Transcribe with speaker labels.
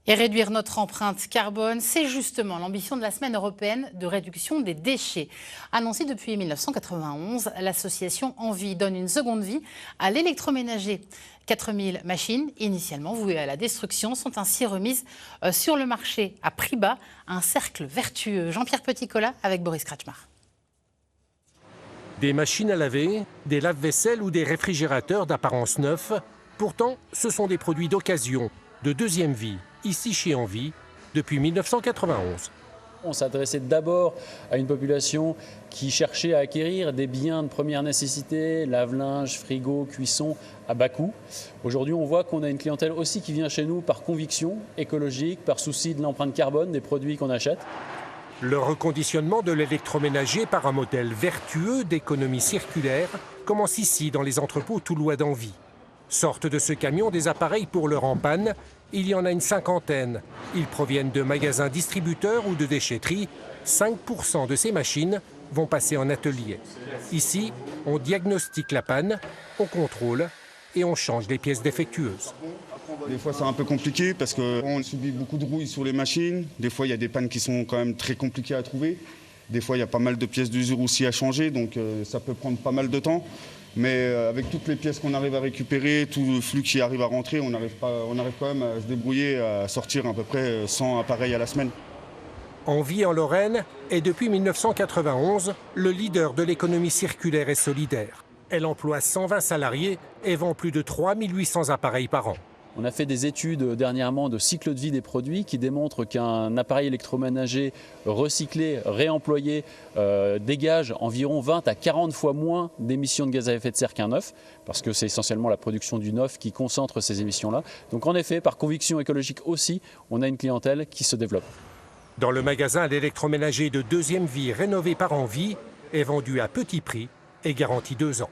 Speaker 1: Et réduire notre empreinte carbone, c'est justement l'ambition de la Semaine européenne de réduction des déchets. Annoncée depuis 1991, l'association Envie donne une seconde vie à l'électroménager. 4000 machines, initialement vouées à la destruction, sont ainsi remises sur le marché à prix bas. Un cercle vertueux. Jean-Pierre Petit-Colas avec Boris Kretschmar.
Speaker 2: Des machines à laver, des lave-vaisselle ou des réfrigérateurs d'apparence neuve. Pourtant, ce sont des produits d'occasion, de deuxième vie, ici chez Envie, depuis 1991.
Speaker 3: On s'adressait d'abord à une population qui cherchait à acquérir des biens de première nécessité, lave-linge, frigo, cuisson, à bas coût. Aujourd'hui, on voit qu'on a une clientèle aussi qui vient chez nous par conviction écologique, par souci de l'empreinte carbone des produits qu'on achète.
Speaker 2: Le reconditionnement de l'électroménager par un modèle vertueux d'économie circulaire commence ici dans les entrepôts toulouais d'Envie. Sortent de ce camion des appareils pour leur en panne. Il y en a une cinquantaine. Ils proviennent de magasins distributeurs ou de déchetteries. 5% de ces machines vont passer en atelier. Ici, on diagnostique la panne, on contrôle et on change les pièces défectueuses.
Speaker 4: Des fois, c'est un peu compliqué parce qu'on subit beaucoup de rouille sur les machines. Des fois, il y a des pannes qui sont quand même très compliquées à trouver. Des fois, il y a pas mal de pièces d'usure aussi à changer, donc ça peut prendre pas mal de temps. Mais avec toutes les pièces qu'on arrive à récupérer, tout le flux qui arrive à rentrer, on arrive quand même à se débrouiller, à sortir à peu près 100 appareils à la semaine.
Speaker 2: Envie en Lorraine est depuis 1991 le leader de l'économie circulaire et solidaire. Elle emploie 120 salariés et vend plus de 3800 appareils par an.
Speaker 3: On a fait des études dernièrement de cycle de vie des produits qui démontrent qu'un appareil électroménager recyclé, réemployé, dégage environ 20 à 40 fois moins d'émissions de gaz à effet de serre qu'un neuf, parce que c'est essentiellement la production du neuf qui concentre ces émissions-là. Donc en effet, par conviction écologique aussi, on a une clientèle qui se développe.
Speaker 2: Dans le magasin, l'électroménager de deuxième vie rénové par Envie est vendu à petit prix et garanti 2 ans.